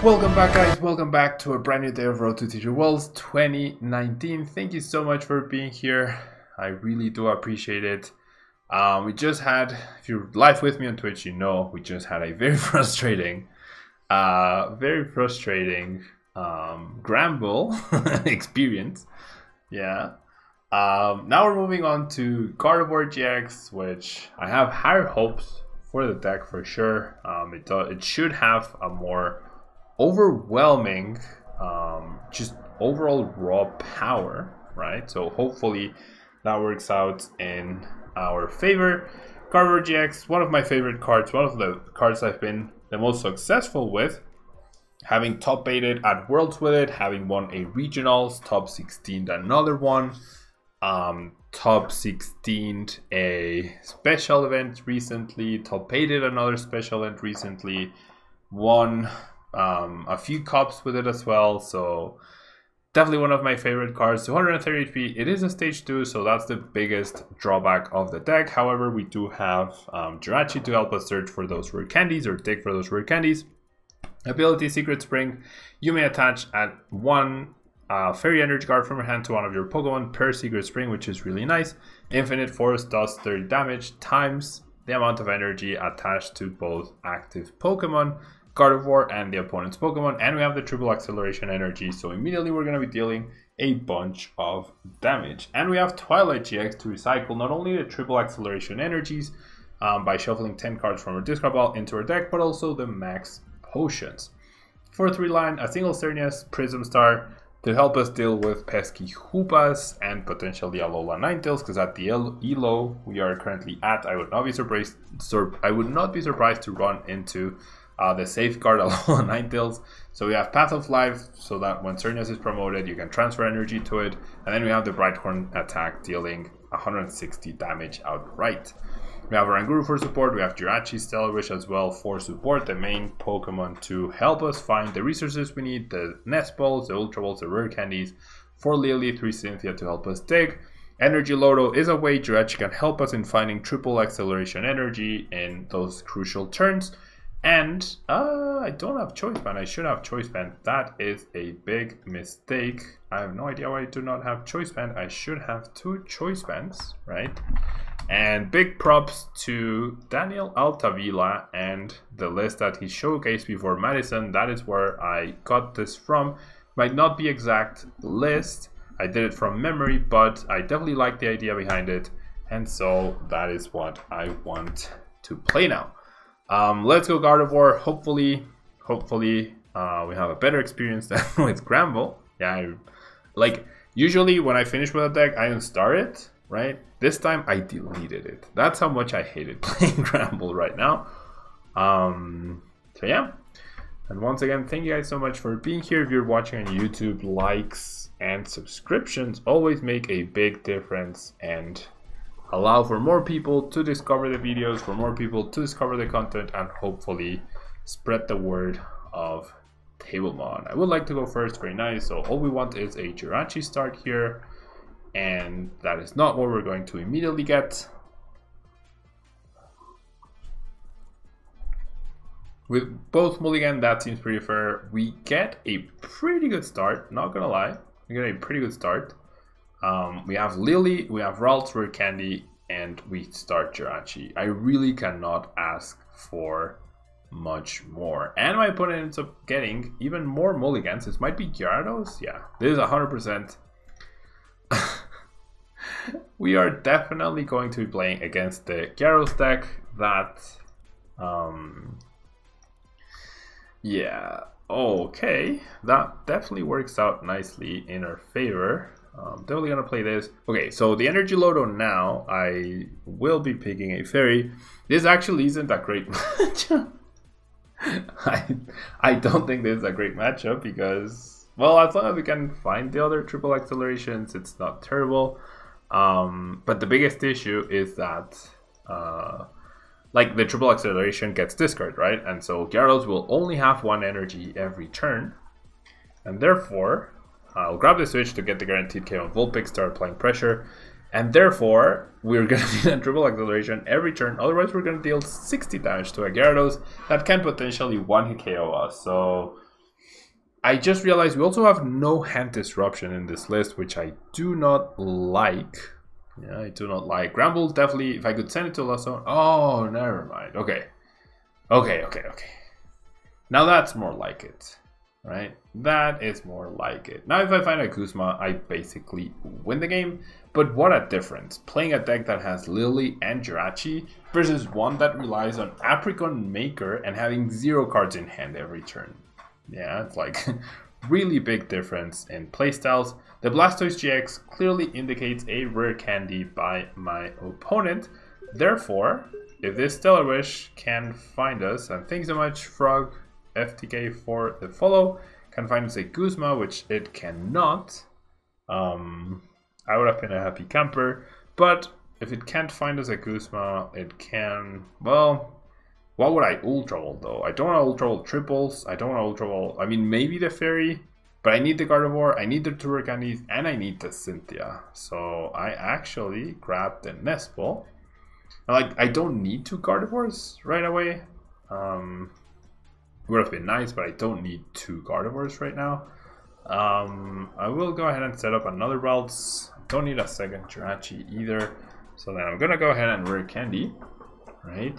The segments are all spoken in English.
Welcome back, guys. Welcome back to a brand new day of Road to TG Worlds 2019. Thank you so much for being here. I really do appreciate it. We just had, if you're live with me on Twitch, you know we just had a very frustrating Granbull experience. Yeah. Now we're moving on to Gardevoir GX, which I have higher hopes for the deck for sure. It should have a more overwhelming just overall raw power, right? So hopefully that works out in our favor. Gardevoir GX, one of my favorite cards, one of the cards I've been the most successful with, having top 8'd at Worlds with it, having won a regionals, top 16'd another one, top 16'd a special event recently, top 8'd another special event recently, won a few cups with it as well. So definitely one of my favorite cards. 230 HP. It is a stage 2, so that's the biggest drawback of the deck. However, we do have Jirachi to help us search for those rare candies or dig for those rare candies. Ability Secret Spring. You may attach at one Fairy Energy card from your hand to one of your Pokemon per Secret Spring, which is really nice. Infinite Force does 30 damage times the amount of energy attached to both active Pokemon, Gardevoir, and the opponent's Pokemon, and we have the triple acceleration energy, so immediately we're going to be dealing a bunch of damage. And we have Twilight GX to recycle not only the triple acceleration energies by shuffling 10 cards from our discard pile into our deck, but also the max potions. For 3-line, a single Xerneas Prism Star to help us deal with pesky Hoopas and potentially Alola Ninetales, because at the Elo we are currently at, I would not be surprised to run into the Safeguard Alola Ninetales. So we have Path of Life, so that when Xerneas is promoted, you can transfer energy to it. And then we have the Brighthorn attack, dealing 160 damage outright. We have Oranguru for support, we have Jirachi Stellar Wish as well for support, the main Pokemon to help us find the resources we need, the Nest Balls, the Ultra Balls, the rare candies, for Lily, 3 Cynthia to help us dig. Energy Lodo is a way Jirachi can help us in finding triple acceleration energy in those crucial turns. And I don't have Choice Band. I should have Choice Band. That is a big mistake. I have no idea why I do not have Choice Band. I should have 2 Choice Bands, right? And big props to Daniel Altavilla and the list that he showcased before Madison. That is where I got this from. Might not be exact list. I did it from memory, but I definitely like the idea behind it. And so that is what I want to play now. Let's go Gardevoir. Hopefully we have a better experience than with Granbull. Yeah, usually when I finish with a deck, I unstar it, right? This time I deleted it. That's how much I hated playing Granbull right now. So yeah. And once again, thank you guys so much for being here. If you're watching on YouTube, likes and subscriptions always make a big difference and allow for more people to discover the videos, for more people to discover the content, and hopefully spread the word of Tablemon. I would like to go first, very nice. So all we want is a Jirachi start here, and that is not what we're going to immediately get. With both Mulligan, that seems pretty fair. We get a pretty good start, not gonna lie. We get a pretty good start. We have Lily, we have Ralts, Rare Candy, and we start Jirachi. I really cannot ask for much more. And my opponent ends up getting even more mulligans. This might be Gyarados. Yeah, this is 100%. We are definitely going to be playing against the Gyarados deck that... yeah, okay. That definitely works out nicely in our favor. Definitely gonna play this. Okay, so the Energy Lodo now, I will be picking a Fairy. This actually isn't a great matchup. I don't think this is a great matchup because, well, as long as we can find the other triple accelerations, it's not terrible. But the biggest issue is that the triple acceleration gets discarded, right? And so Gyarados will only have 1 energy every turn, and therefore I'll grab the switch to get the guaranteed KO on Vulpix, start applying pressure, and therefore we're going to need a triple acceleration every turn. Otherwise we're going to deal 60 damage to a Gyarados that can potentially 1-hit KO us. So I just realized we also have no hand disruption in this list, which I do not like. Yeah, I do not like. Gramble, definitely, if I could send it to Lasso. Oh, never mind. Okay. Okay. Now that's more like it, right? That is more like it. Now if I find a Guzma, I basically win the game. But what a difference. Playing a deck that has Lily and Jirachi versus one that relies on Apricot Maker and having 0 cards in hand every turn. Yeah, it's like really big difference in playstyles. The Blastoise GX clearly indicates a rare candy by my opponent. Therefore, if this Stellar Wish can find us, and thanks so much Frog FTK for the follow, can find us a Guzma, which it cannot. I would have been a happy camper, but if it can't find us a Guzma, it can, well, what would I Ultra Ball though? I don't want to Ultra Ball triples, I don't want to Ultra Ball, I mean maybe the Fairy, but I need the Gardevoir, I need the Tour Candies, and I need the Cynthia. So I actually grabbed the Nest Ball. Like, I don't need 2 Gardevoirs right away. Would have been nice, but I don't need 2 Gardevoirs right now. I will go ahead and set up another Ralts. Don't need a second Jirachi either. So then I'm gonna go ahead and Rare Candy, right?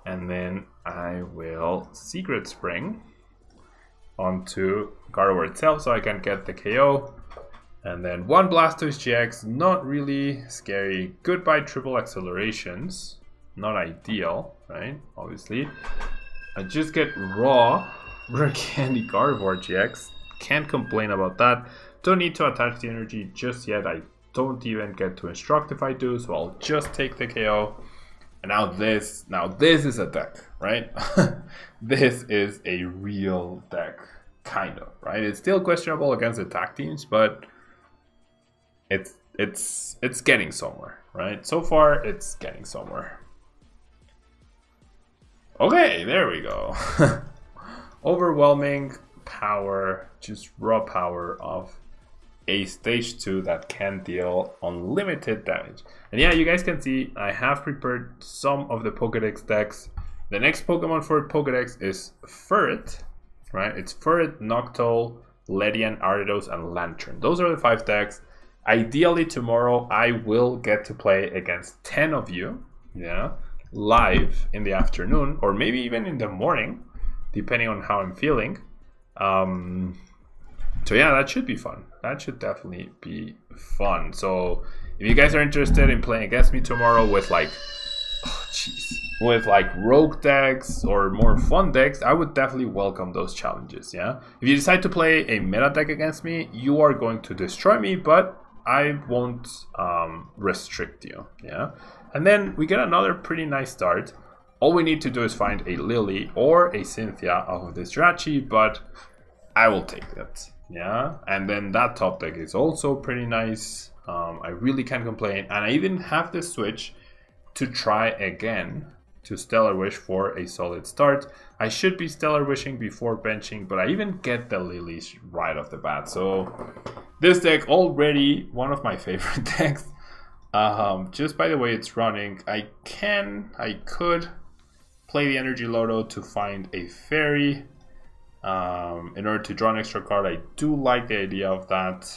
And then I will Secret Spring onto Gardevoir itself so I can get the KO. And then 1 Blastoise GX, not really scary. Goodbye triple accelerations. Not ideal, right? Obviously. I just get raw Rare Candy Gardevoir GX. Can't complain about that. Don't need to attach the energy just yet. I don't even get to instruct if I do, so I'll just take the KO. And now this is a deck, right? This is a real deck, kind of, right? It's still questionable against the tag teams, but it's getting somewhere, right? So far, it's getting somewhere. Okay, there we go. Overwhelming power, just raw power of a stage 2 that can deal unlimited damage. And yeah, you guys can see I have prepared some of the Pokédex decks. The next Pokemon for Pokédex is Furret, right? It's Furret, Noctowl, Ledian, Ariados, and Lantern. Those are the 5 decks. Ideally tomorrow I will get to play against 10 of you, yeah, live in the afternoon, or maybe even in the morning, depending on how I'm feeling. So yeah, that should be fun. That should definitely be fun. So if you guys are interested in playing against me tomorrow with like, with like rogue decks or more fun decks, I would definitely welcome those challenges. Yeah. If you decide to play a meta deck against me, you are going to destroy me, but I won't restrict you. Yeah. And then we get another pretty nice start. All we need to do is find a Lily or a Cynthia off of this Jirachi, but I will take that. Yeah, and then that top deck is also pretty nice. I really can't complain, and I even have the switch to try again to Stellar Wish for a solid start. I should be Stellar Wishing before benching, but I even get the Lilies right off the bat. So this deck already one of my favorite decks. Just by the way it's running, I could play the Energy Loto to find a Fairy. In order to draw an extra card. I do like the idea of that.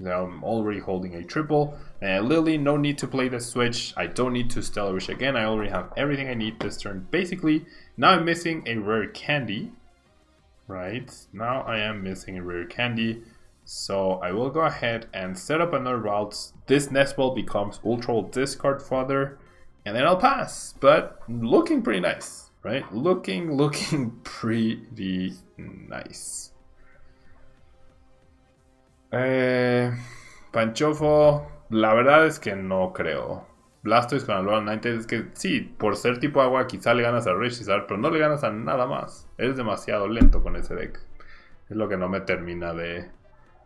I'm already holding a triple. Lily, no need to play the switch. I don't need to Stellar Wish again. I already have everything I need this turn. Basically, now I'm missing a rare candy. Right, now I am missing a rare candy. So I will go ahead and set up another route. This Nest Ball becomes Ultra Discard Fodder. And then I'll pass. But looking pretty nice. Right, looking pretty nice. Panchofo, la verdad es que no creo. Blastoise con Alolan Ninetales, es que sí, por ser tipo agua quizá le ganas a Reshizar, pero no le ganas a nada más. Eres demasiado lento con ese deck. Es lo que no me termina de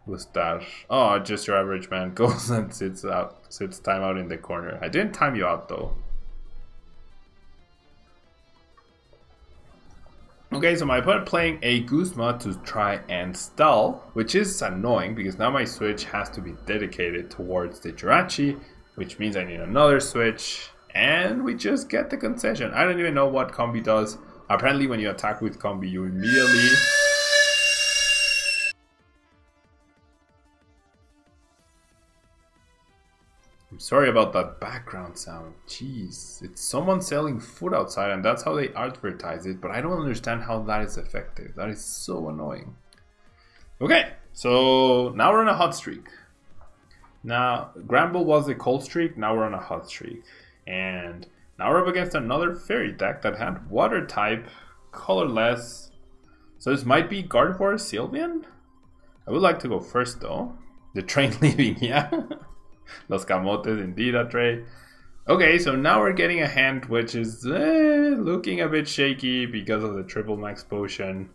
gustar. Oh, just your average man goes and sits time out in the corner. I didn't time you out though. Okay, so my opponent playing a Guzma to try and stall, which is annoying because now my switch has to be dedicated towards the Jirachi, which means I need another switch, and we just get the concession. I don't even know what Combi does. Apparently when you attack with Combi, you immediately Sorry about that background sound. Jeez, it's someone selling food outside and that's how they advertise it, but I don't understand how that is effective. That is so annoying. Okay, so now we're on a hot streak. Now, Granbull was a cold streak, now we're on a hot streak. And now we're up against another fairy deck that had water type, colorless. So this might be Gardevoir Sylveon? I would like to go first though. The train leaving, yeah. Los Camotes, indeed, a tray. Okay, so now we're getting a hand which is looking a bit shaky because of the triple max potion.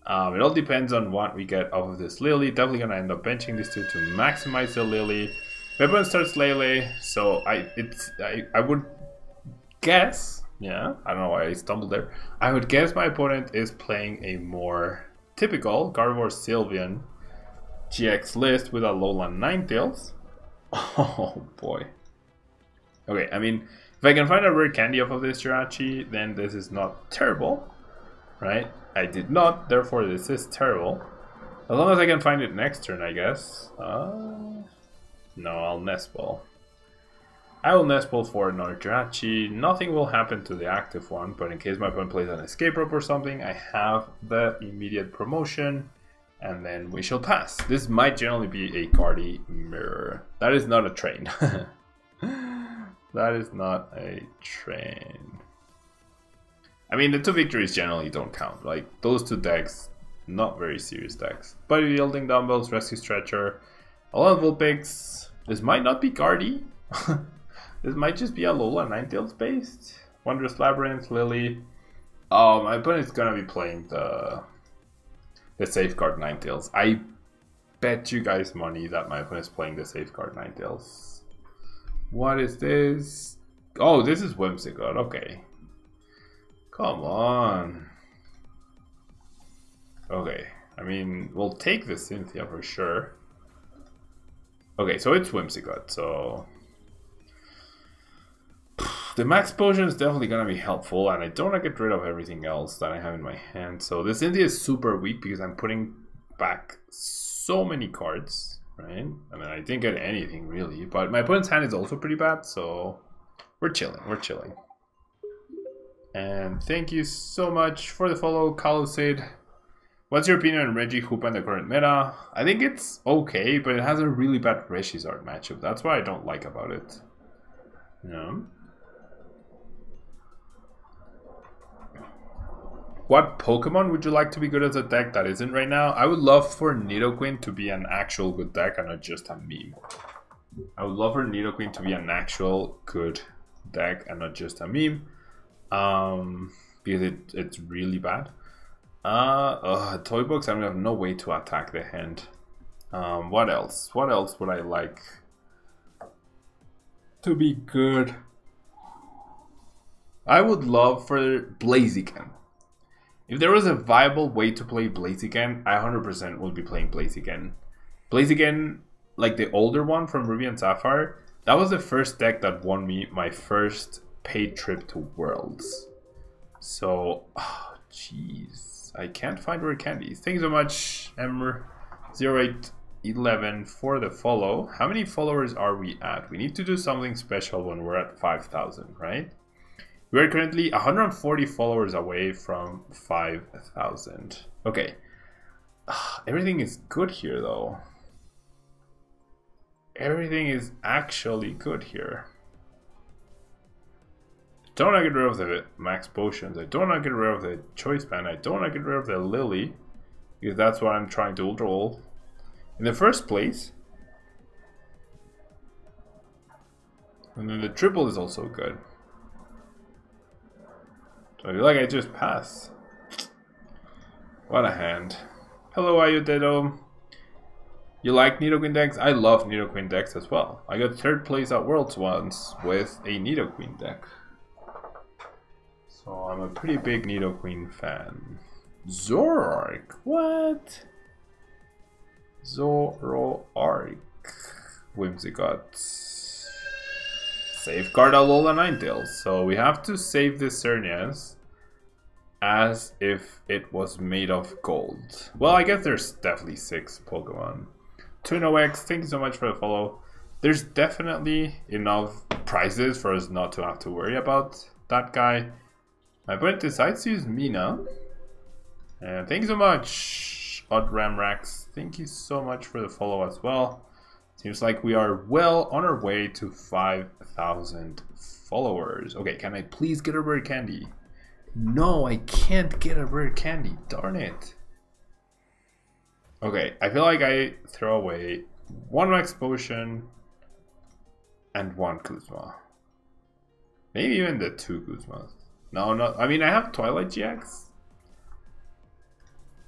It all depends on what we get off of this Lily. Definitely gonna end up benching these two to maximize the Lily. Weapon starts Lele, so I would guess, yeah, I don't know why I stumbled there. I would guess my opponent is playing a more typical Gardevoir Sylveon GX list with Alolan Ninetales. Oh boy. Okay, I mean, if I can find a rare candy off of this Jirachi, then this is not terrible, right? I did not, therefore this is terrible. As long as I can find it next turn, I guess. No, I'll Nest Ball. I will Nest Ball for another Jirachi. Nothing will happen to the active one, but in case my opponent plays an Escape Rope or something, I have the immediate promotion, and then we shall pass. This might generally be a Guardy Mirror. That is not a train. That is not a train. I mean, the two victories generally don't count. Like, those two decks, not very serious decks. Body Yielding Dumbbells, Rescue Stretcher, a lot of Vulpix. This might not be Guardy. This might just be Alola Ninetales based. Wondrous Labyrinth, Lily. My opponent's gonna be playing the Safeguard Ninetales. I bet you guys money that my opponent's playing the Safeguard Ninetales. What is this? Oh, this is Whimsicott, okay. Come on. Okay, I mean, we'll take the Cynthia for sure. Okay, so it's Whimsicott, so... The max potion is definitely going to be helpful, and I don't want to get rid of everything else that I have in my hand. So this Cynthia is super weak because I'm putting back so many cards, right? I mean, I didn't get anything really, but my opponent's hand is also pretty bad, so we're chilling, we're chilling. And thank you so much for the follow, Kalusid. What's your opinion on Regihoop and the current meta? I think it's okay, but it has a really bad Reshizard matchup. That's what I don't like about it. Yeah. What Pokemon would you like to be good as a deck that isn't right now? I would love for Nidoqueen to be an actual good deck and not just a meme. I would love for Nidoqueen to be an actual good deck and not just a meme. Because it's really bad. Toy Box, I have no way to attack the hand. What else? What else would I like to be good? I would love for Blaziken. If there was a viable way to play Blaziken, I 100% would be playing Blaziken. Blaziken, like the older one from Ruby and Sapphire, that was the first deck that won me my first paid trip to Worlds. So, jeez, I can't find rare candies. Thank you so much, Emmer0811 for the follow. How many followers are we at? We need to do something special when we're at 5,000, right? We're currently 140 followers away from 5,000. Okay. Everything is good here, though. Everything is actually good here. Don't want to get rid of the max potions. I don't want to get rid of the choice band. I don't want to get rid of the Lily, because that's what I'm trying to ultra roll in the first place. And then the triple is also good. So I feel like I just pass. What a hand. Hello, Ayudedo. You like Nidoqueen decks? I love Nidoqueen decks as well. I got 3rd place at Worlds once with a Nidoqueen deck. So I'm a pretty big Nidoqueen fan. Zoroark? What? Zoroark. Whimsicott. Safeguard Alola Ninetales. So we have to save this Xerneas as if it was made of gold. Well, I guess there's definitely 6 Pokemon. Tuno X, thank you so much for the follow. there's definitely enough prizes for us not to have to worry about that guy. My opponent decides to use Mina. And thank you so much, Odd Ramrax. Thank you so much for the follow as well. Seems like we are well on our way to 5,000 followers. Okay, can I please get a rare candy? No, I can't get a rare candy. Darn it. Okay, I feel like I throw away 1 Max Potion and 1 Kuzma. Maybe even the 2 Kuzmas. No, not. I mean, I have Twilight GX.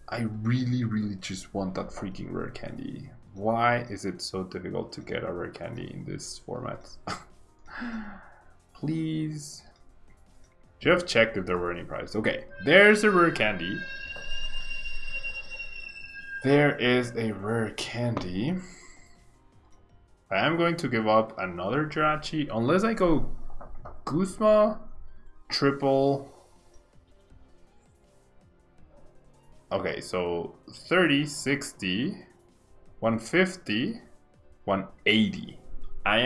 I really just want that freaking rare candy. Why is it so difficult to get a rare candy in this format? Please. Should have checked if there were any prizes. Okay, there's a rare candy. There is a rare candy. I am going to give up another Jirachi unless I go Guzma, triple. Okay, so 30, 60, 150, 180. I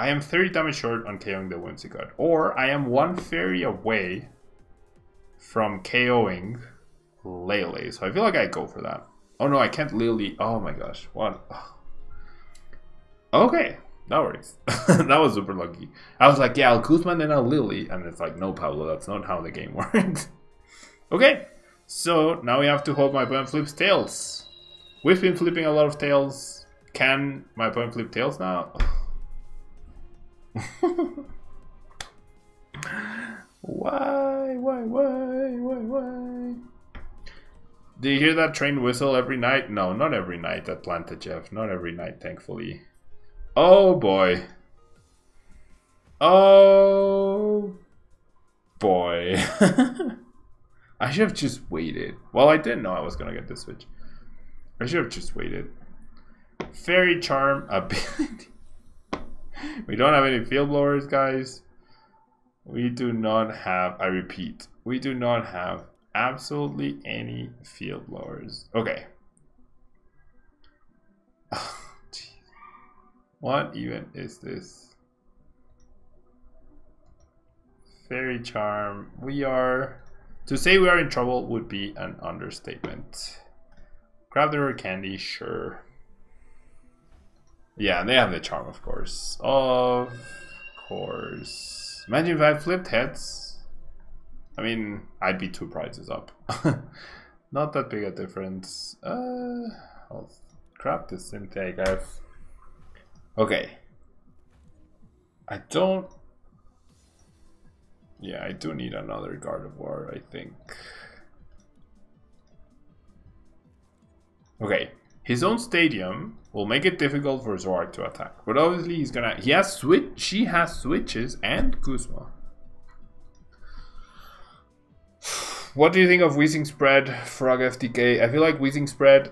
am 30 damage short on KOing the Whimsicott. Or I am 1 fairy away from KOing Lele. So I feel like I go for that. Oh no, I can't Lily. Oh my gosh. What? Okay, that works. That was super lucky. I was like, yeah, I'll Kuzma and then I'll Lily. And it's like, no, Pablo, that's not how the game works. Okay, so now we have to hope my opponent flips tails. We've been flipping a lot of tails. Can my opponent flip tails now? Why? Do you hear that train whistle every night? No, not every night, Atlanta Jeff. Not every night, thankfully. Oh boy. Oh boy. I should have just waited. Well, I didn't know I was gonna get this switch. I should have just waited. Fairy Charm ability. We don't have any field blowers, guys. We do not have, I repeat, we do not have absolutely any field blowers. Okay. Oh, what even is this? Fairy Charm. We are, to say we are in trouble would be an understatement. Grab the rare candy, sure. Yeah, they have the charm, of course. Of course. Imagine if I flipped heads. I mean, I'd be 2 prizes up. Not that big a difference. I'll grab this Cynthia, guys. Okay. I don't... Yeah, I do need another Gardevoir, I think. Okay. His own stadium will make it difficult for Zoroark to attack. But obviously he's gonna... She has switches and Guzma. What do you think of Weezing Spread, Frog FTK? I feel like Weezing Spread,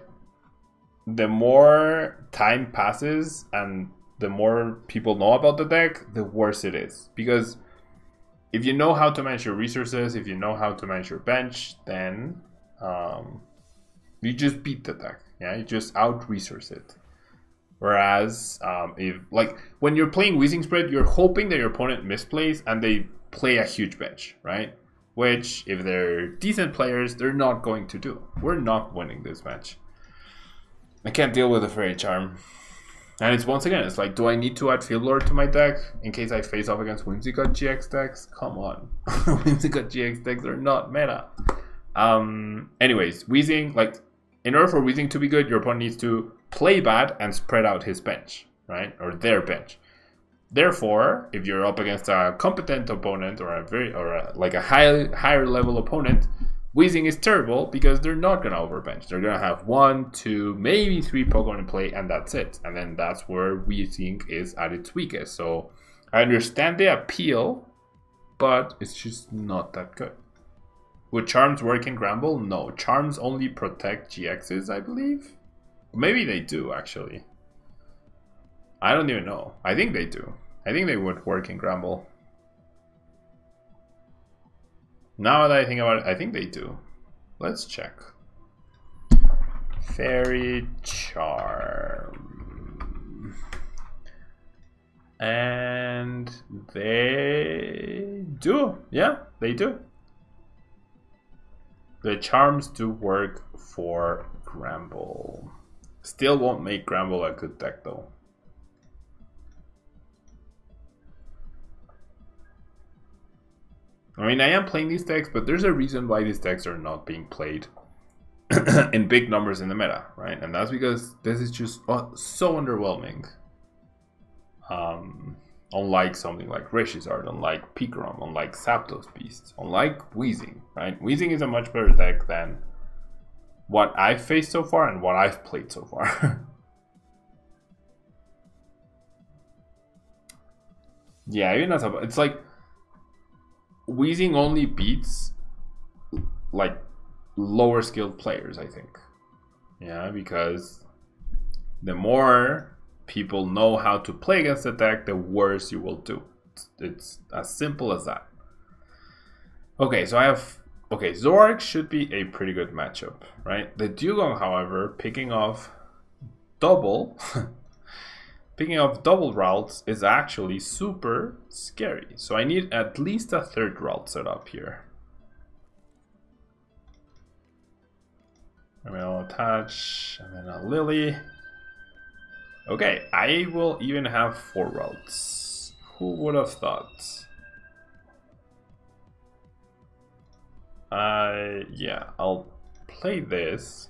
the more time passes and the more people know about the deck, the worse it is. Because if you know how to manage your resources, if you know how to manage your bench, then you just beat the deck. Yeah, you just out-resource it. Whereas, if like when you're playing Weezing Spread, you're hoping that your opponent misplays and they play a huge bench, right? Which, if they're decent players, they're not going to do. We're not winning this match. I can't deal with a Fairy Charm. And it's once again, it's like, do I need to add Field Lord to my deck in case I face off against Whimsicott GX decks? Come on. Whimsicott GX decks are not meta. Anyways, Weezing, like, in order for Weezing to be good, your opponent needs to play bad and spread out his bench, right? Or their bench. Therefore, if you're up against a competent opponent or a higher level opponent, Weezing is terrible because they're not gonna overbench. They're gonna have 1, 2, maybe 3 Pokemon in play, and that's it. And then that's where Weezing is at its weakest. So I understand the appeal, but it's just not that good. Would Charms work in Granbull? No. Charms only protect GXs, I believe. Maybe they do, actually. I don't even know. I think they do. I think they would work in Granbull. Now that I think about it, I think they do. Let's check. Fairy charm. And they do. Yeah, they do. The charms do work for Gramble. Still won't make Gramble a good deck though. I mean, I am playing these decks, but there's a reason why these decks are not being played in big numbers in the meta, right? And that's because this is just so underwhelming. Unlike something like Reshizard, unlike Pikarom, unlike Zapdos Beast, unlike Weezing, right? Weezing is a much better deck than what I've faced so far and what I've played so far. Yeah, even as it's like Weezing only beats like lower skilled players, I think. Yeah, because the more people know how to play against the deck, the worse you will do. It's as simple as that. Okay, so I have... Okay, Zoroark should be a pretty good matchup, right? The Dewgong, however, picking off double... picking off double routes is actually super scary. So I need at least a third route set up here. And I'll attach, and then a Lily. Okay, I will even have 4 routes. Who would have thought? Yeah, I'll play this.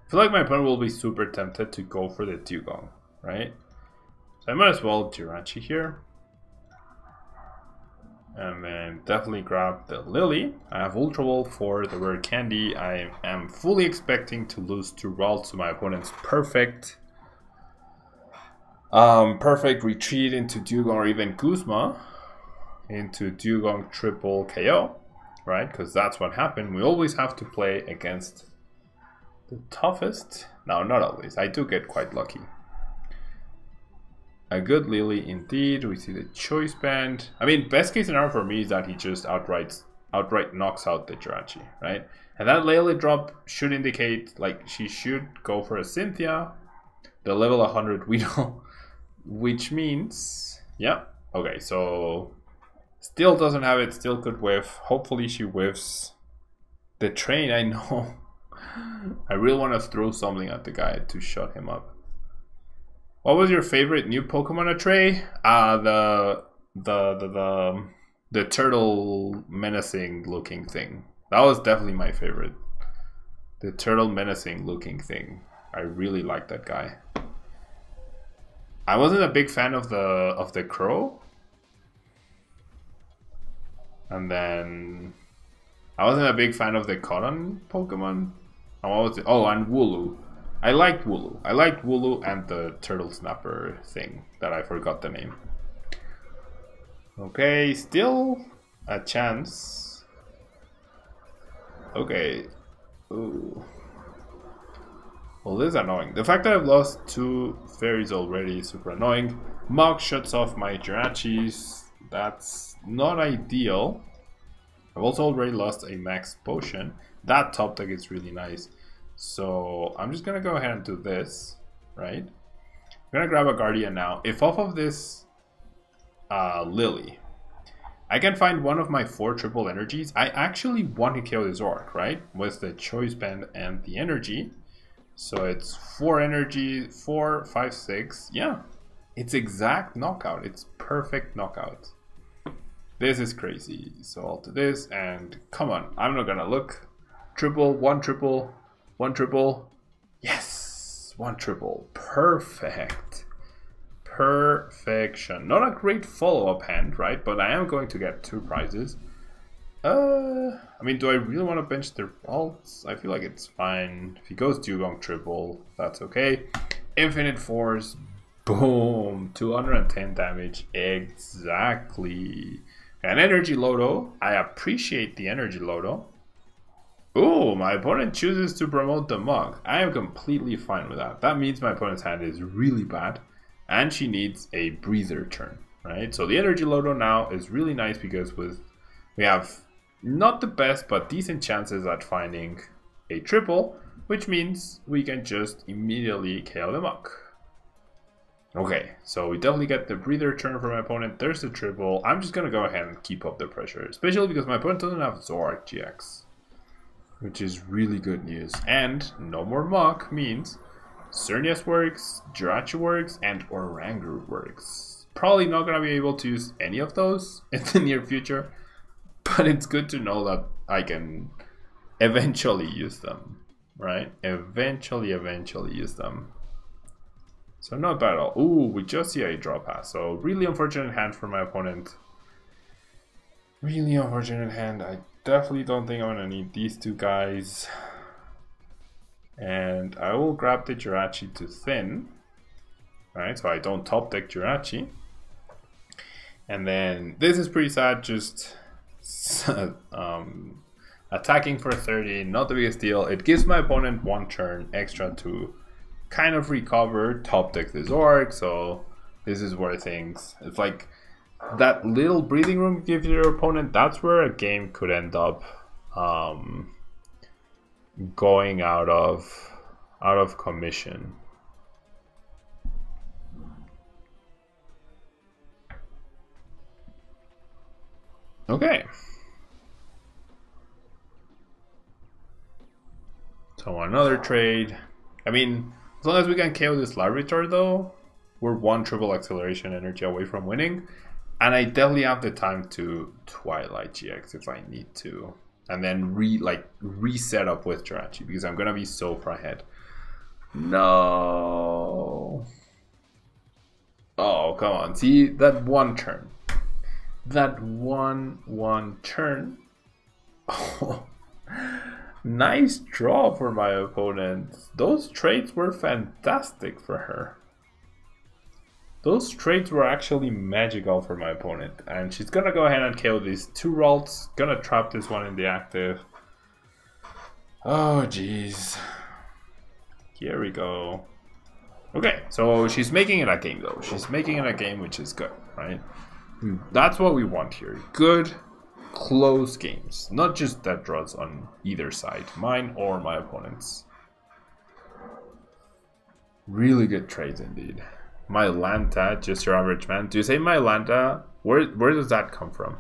I feel like my opponent will be super tempted to go for the Dewgong, right? So I might as well Jirachi here. And then definitely grab the Lily. I have Ultra Ball for the rare candy. I am fully expecting to lose 2 routes to my opponent's perfect retreat into Dewgong or even Guzma into Dewgong triple KO, right? Because that's what happened. We always have to play against the toughest. No, not always. I do get quite lucky. A good Lily indeed. We see the Choice Band. I mean, best case scenario for me is that he just outright knocks out the Jirachi, right? And that Lily drop should indicate like she should go for a Cynthia, the level 100 Weedle. Which means, yeah, okay, so still doesn't have it, still could whiff. Hopefully she whiffs the train. I know. I really want to throw something at the guy to shut him up. What was your favorite new Pokemon Trey? The turtle menacing looking thing. That was definitely my favorite. The turtle menacing looking thing. I really like that guy. I wasn't a big fan of the crow, and then I wasn't a big fan of the cotton Pokemon. And what was it? Oh, and Wooloo. I liked Wooloo. I liked Wooloo and the turtle snapper thing that I forgot the name. Okay, still a chance. Okay. Ooh. Well, this is annoying. The fact that I've lost 2 fairies already is super annoying. Mog shuts off my Jirachis. That's not ideal. I've also already lost a max potion. That top deck is really nice. So I'm just gonna go ahead and do this, right? I'm gonna grab a Guardian now. If off of this Lily, I can find one of my 4 triple energies, I actually want to kill this Zoroark, right? With the Choice Band and the energy. So it's 4 energy, 4, 5, 6. Yeah, it's exact knockout. It's perfect knockout. This is crazy. So I'll do this and come on. I'm not gonna look. Triple, 1 triple, 1 triple. Yes, 1 triple. Perfect. Perfection. Not a great follow-up hand, right? But I am going to get 2 prizes. I mean, do I really want to bench the ults? I feel like it's fine. If he goes Dewgong triple, that's okay. Infinite Force. Boom. 210 damage. Exactly. An Energy Lodo. I appreciate the Energy Lodo. Ooh, my opponent chooses to promote the Mug. I am completely fine with that. That means my opponent's hand is really bad. And she needs a breather turn, right? So the Energy Lodo now is really nice because we have not the best, but decent chances at finding a triple. which means we can just immediately KO the Muk. Okay, so we definitely get the breather turn from my opponent. There's the triple. I'm just gonna go ahead and keep up the pressure, especially because my opponent doesn't have Zoroark GX, which is really good news. And no more Muk means Xerneas works, Jirachi works, and Oranguru works. Probably not gonna be able to use any of those in the near future, but it's good to know that I can eventually use them, right? Eventually use them. So not bad at all. Ooh, we just see a draw pass. So really unfortunate hand for my opponent. Really unfortunate hand. I definitely don't think I'm gonna need these two guys. And I will grab the Jirachi to thin. Right, so I don't top deck Jirachi. And then this is pretty sad, just attacking for 30, not the biggest deal. It gives my opponent one turn extra to kind of recover, top deck the Zoroark, so this is where things, it's like that little breathing room gives your opponent, that's where a game could end up going out of commission. Okay. So another trade. I mean, as long as we can KO this Larvitar though, we're one triple acceleration energy away from winning. And I definitely have the time to Twilight GX if I need to. And then reset up with Jirachi because I'm gonna be so far ahead. No. Oh, come on. See, that one turn. That one turn. Oh. Nice draw for my opponent. Those trades were fantastic for her. Those trades were actually magical for my opponent. And she's gonna go ahead and kill these two Ralts. Gonna trap this one in the active. Oh, jeez. Here we go. Okay, so she's making it a game though. She's making it a game, which is good, right? That's what we want here. Good, close games. Not just dead draws on either side. Mine or my opponent's. Really good trades indeed. My Lanta, just your average man. Do you say my Lanta? Where does that come from?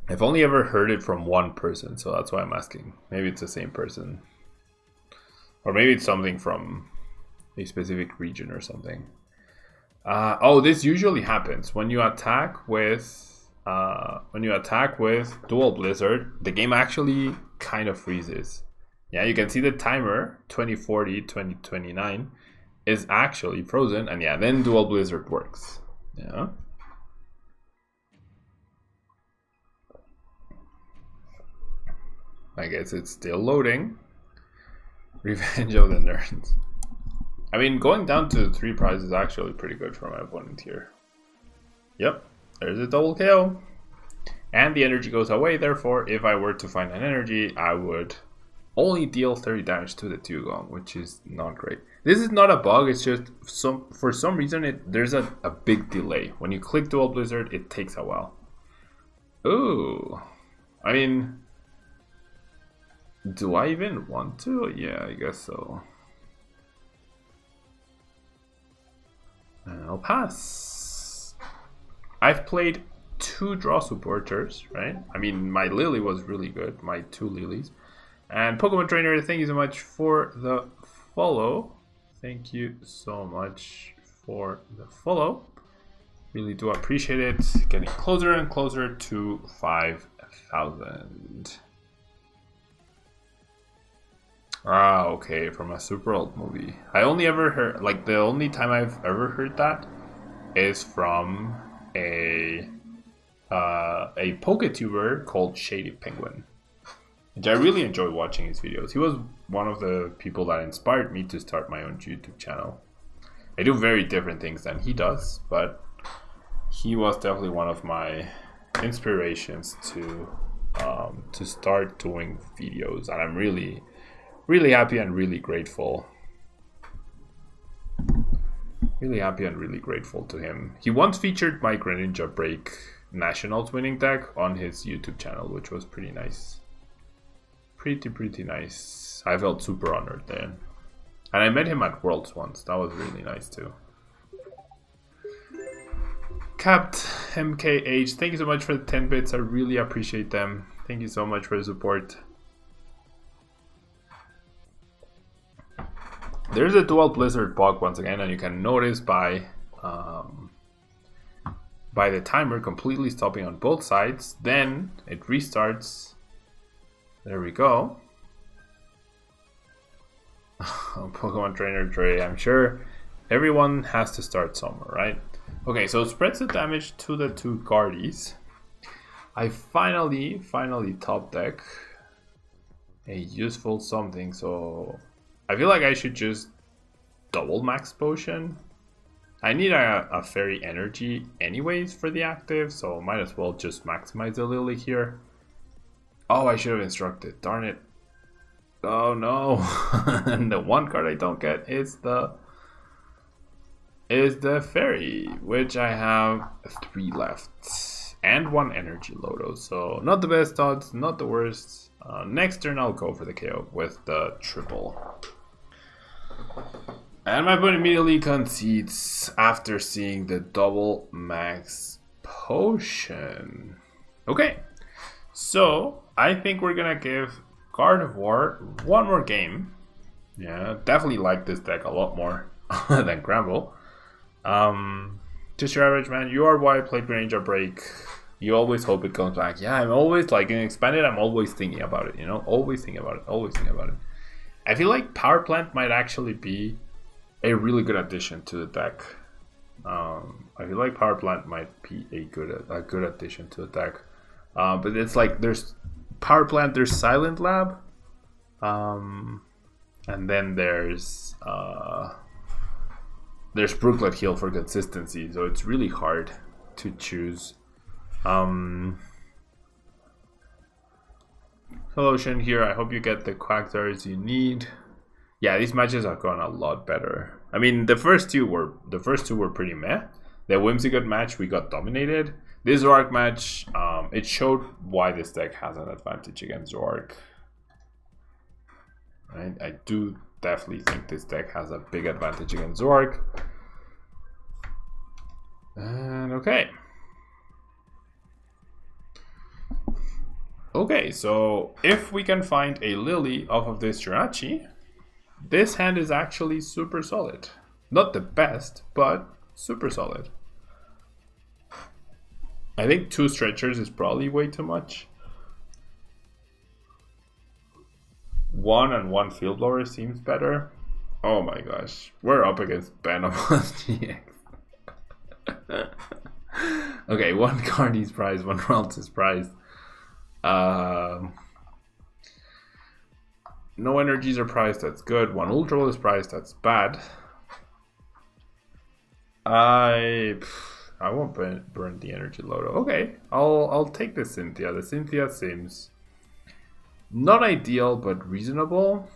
I've only ever heard it from one person, so that's why I'm asking. Maybe it's the same person. Or maybe it's something from a specific region or something. Oh, this usually happens when you attack with Dual Blizzard. The game actually kind of freezes. Yeah, you can see the timer 2040, 2029 is actually frozen, and yeah, then Dual Blizzard works. Yeah. I guess it's still loading. Revenge of the Nerds. I mean, going down to 3 prizes is actually pretty good for my opponent here. Yep, there's a double KO. And the energy goes away, therefore, if I were to find an energy, I would only deal 30 damage to the Dugong, which is not great. This is not a bug, it's just for some reason there's a big delay. When you click Dual Blizzard, it takes a while. Ooh, I mean, do I even want to? Yeah, I guess so. I'll pass. I've played 2 draw supporters, right? I mean, my Lily was really good, my 2 Lilies. And Pokemon Trainer, thank you so much for the follow. Thank you so much for the follow. Really do appreciate it. Getting closer and closer to 5,000. Ah, okay, from a super old movie. I only ever heard, like, the only time I've ever heard that is from a PokeTuber called Shady Penguin. Which I really enjoy watching his videos. He was one of the people that inspired me to start my own YouTube channel. I do very different things than he does, but he was definitely one of my inspirations to start doing videos, and I'm really happy and really grateful. Really happy and really grateful to him. He once featured my Greninja Break Nationals winning deck on his YouTube channel, which was pretty nice. pretty nice. I felt super honored then. And I met him at Worlds once. That was really nice too. Capped MKH, thank you so much for the 10 bits. I really appreciate them. Thank you so much for the support. There's a dual Blizzard bug once again, and you can notice by the timer completely stopping on both sides. Then it restarts. There we go. Pokemon Trainer Dre, I'm sure everyone has to start somewhere, right? Okay, so it spreads the damage to the two Guardies. I finally top deck a useful something, so I feel like I should just double max potion. I need a fairy energy anyways for the active, so might as well just maximize the Lily here. Oh, I should have instructed, darn it. Oh no. And the one card I don't get is the fairy, which I have 3 left. And 1 energy Lodo, so not the best odds, not the worst. Next turn I'll go for the KO with the triple. And my opponent immediately concedes after seeing the double max potion. Okay, so I think we're gonna give Gardevoir one more game. Yeah, definitely like this deck a lot more than Gramble. Just your average man, you are why I played Ranger Break. You always hope it comes back. Yeah, I'm always like in Expanded, I'm always thinking about it, you know? Always thinking about it. I feel like Power Plant might actually be a really good addition to the deck. I feel like Power Plant might be a good addition to the deck. But it's like there's Power Plant, there's Silent Lab, and then there's Brooklet Heal for consistency. So it's really hard to choose. Hello Shen here, I hope you get the Quagsires you need. Yeah, these matches have gone a lot better. I mean, the first two were pretty meh. The Whimsicott match, we got dominated. This Zoroark match, it showed why this deck has an advantage against Zoroark. Right? I do definitely think this deck has a big advantage against Zoroark. And okay. Okay, so if we can find a Lily off of this Jirachi, this hand is actually super solid. Not the best, but super solid. I think 2 stretchers is probably way too much. 1 and 1 field blower seems better. Oh my gosh, we're up against Venomous GX. Okay, 1 card is prized, 1 round is prized. No energies are priced, that's good. 1 Ultra Ball is priced, that's bad. I won't burn the energy Lodo. Okay, I'll take the Cynthia. The Cynthia seems not ideal, but reasonable.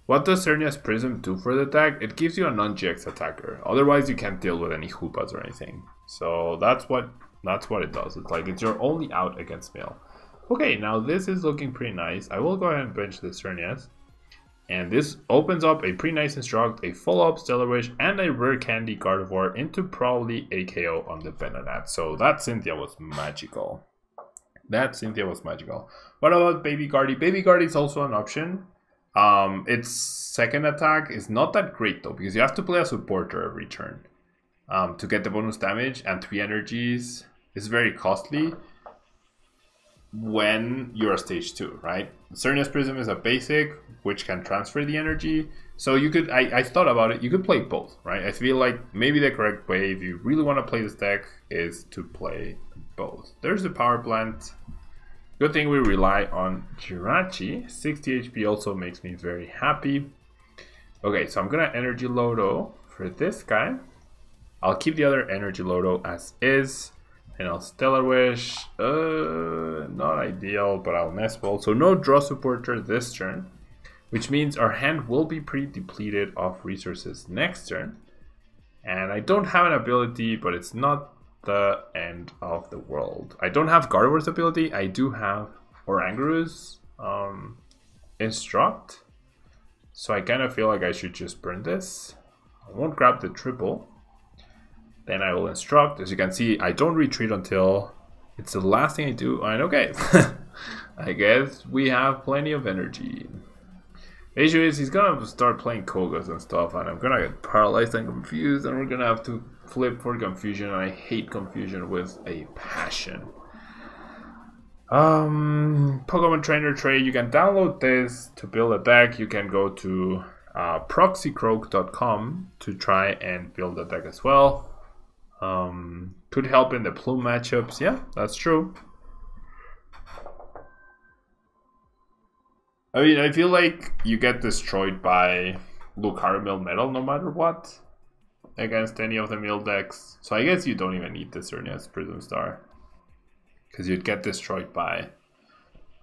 What does Xerneas Prism do for the deck? It gives you a non-GX attacker. Otherwise, you can't deal with any Hoopas or anything. So that's what it does. It's like it's your only out against Mail. Okay, now this is looking pretty nice. I will go ahead and bench the Xerneas. And this opens up a pretty nice Instruct, a follow-up Stellar Wish, and a Rare Candy Gardevoir into probably a KO on the Venonat. So that Cynthia was magical. What about Baby Guardy? Baby Guardy is also an option. Its second attack is not that great though, because you have to play a supporter every turn to get the bonus damage, and 3 energies is very costly when you're a stage 2, right? Xerneas Prism is a basic which can transfer the energy, so you could I thought about it, you could play both, right? I feel like maybe the correct way if you really want to play this deck is to play both. There's the Power Plant. Good thing we rely on Jirachi. 60 HP also makes me very happy. Okay, so I'm gonna Energy Lodo for this guy. I'll keep the other Energy Lodo as is. And I'll Stellar Wish. Not ideal, but I'll Nest Ball. So no draw supporter this turn. Which means our hand will be pretty depleted of resources next turn. And I don't have an ability, but it's not the end of the world. I don't have Gardevoir's ability. I do have Orangurus Instruct. So I kind of feel like I should just burn this. I won't grab the triple. Then I will instruct. As you can see, I don't retreat until it's the last thing I do. And okay, I guess we have plenty of energy. The issue is he's gonna start playing Kogas and stuff, and I'm gonna get paralyzed and confused, and we're gonna have to flip for confusion, and I hate confusion with a passion. Pokemon Trainer Tray, you can download this to build a deck. You can go to proxycroak.com to try and build a deck as well. Could help in the plume matchups. Yeah, that's true. I mean, I feel like you get destroyed by Lucario Melmetal no matter what against any of the mill decks. So I guess you don't even need the Xerneas Prism Star, because you'd get destroyed by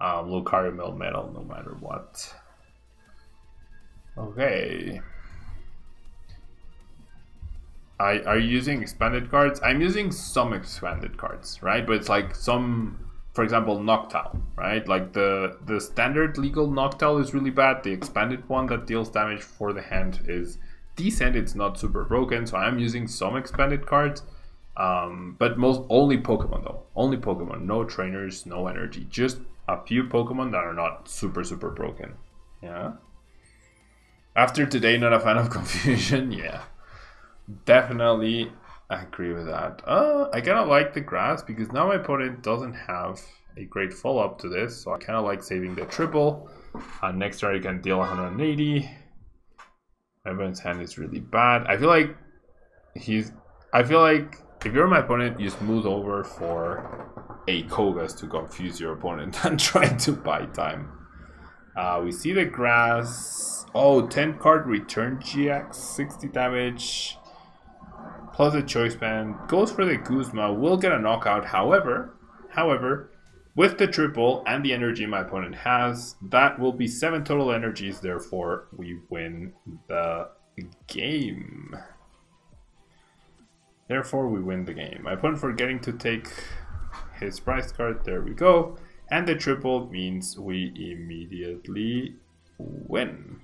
Lucario Melmetal no matter what. Okay. Are you using expanded cards? I'm using some expanded cards, right? But it's like some, for example, Noctowl, right? Like the standard legal Noctowl is really bad. The expanded one that deals damage for the hand is decent. It's not super broken, so I'm using some expanded cards. But only Pokemon though. Only Pokemon. No trainers, no energy. Just a few Pokemon that are not super broken. Yeah. After today, not a fan of confusion. Yeah. Definitely agree with that. I kind of like the grass because now my opponent doesn't have a great follow-up to this, so I kind of like saving the triple. Next turn I can deal 180. My opponent's hand is really bad. I feel like if you're my opponent, you smooth over for a Kogas to confuse your opponent and try to buy time. We see the grass. Oh, 10 card return GX, 60 damage. Plus a choice band, goes for the Guzma, will get a knockout. However, with the triple and the energy my opponent has, that will be 7 total energies, therefore we win the game. My opponent forgetting to take his prize card, there we go. And the triple means we immediately win.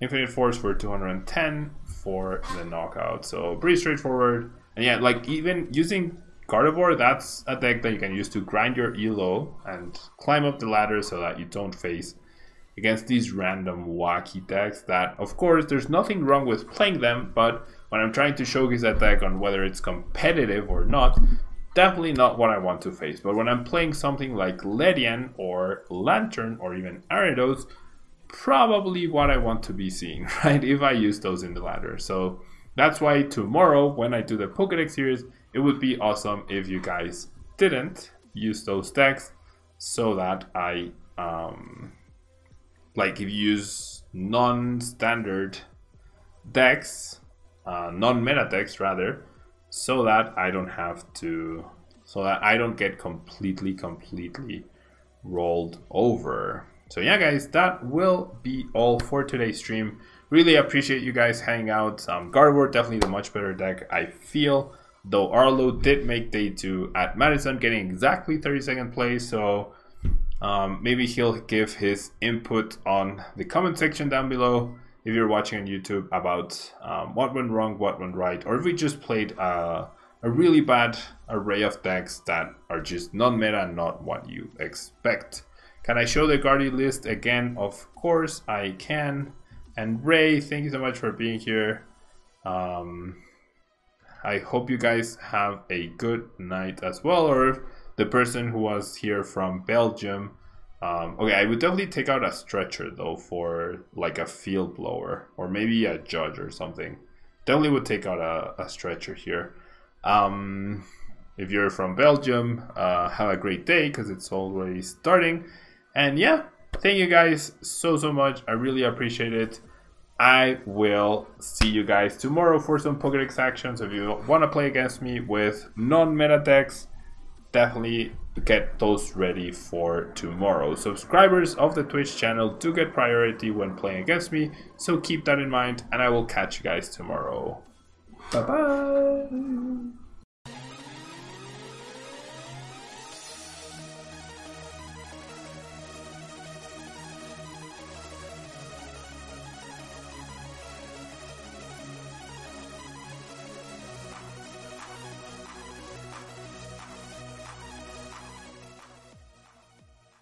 Infinite Force for 210 for the knockout. So pretty straightforward. And yeah, like even using Gardevoir, that's a deck that you can use to grind your elo and climb up the ladder so that you don't face against these random wacky decks that, of course, there's nothing wrong with playing them, but when I'm trying to showcase that deck on whether it's competitive or not, definitely not what I want to face. But when I'm playing something like Ledian or Lantern or even Ariados, probably what I want to be seeing, right? If I use those in the ladder. So that's why tomorrow, when I do the Pokédex series, it would be awesome if you guys didn't use those decks, so that I, like if you use non-standard decks, non-meta decks rather, so that I don't have to, so that I don't get completely rolled over. So yeah guys, that will be all for today's stream. Really appreciate you guys hanging out. Gardevoir definitely the much better deck, I feel. Though Arlo did make day 2 at Madison, getting exactly 32nd place. So maybe he'll give his input on the comment section down below if you're watching on YouTube about what went wrong, what went right, or if we just played a really bad array of decks that are just non-meta and not what you expect. Can I show the Guardi list again? Of course I can. And Ray, thank you so much for being here. I hope you guys have a good night as well. Or the person who was here from Belgium. Okay, I would definitely take out a stretcher though for like a field blower or maybe a judge or something. Definitely would take out a stretcher here. If you're from Belgium, have a great day because it's already starting. And yeah, thank you guys so much. I really appreciate it. I will see you guys tomorrow for some Pokédex actions. If you want to play against me with non-meta decks, definitely get those ready for tomorrow. Subscribers of the Twitch channel do get priority when playing against me, so keep that in mind, and I will catch you guys tomorrow. Bye bye.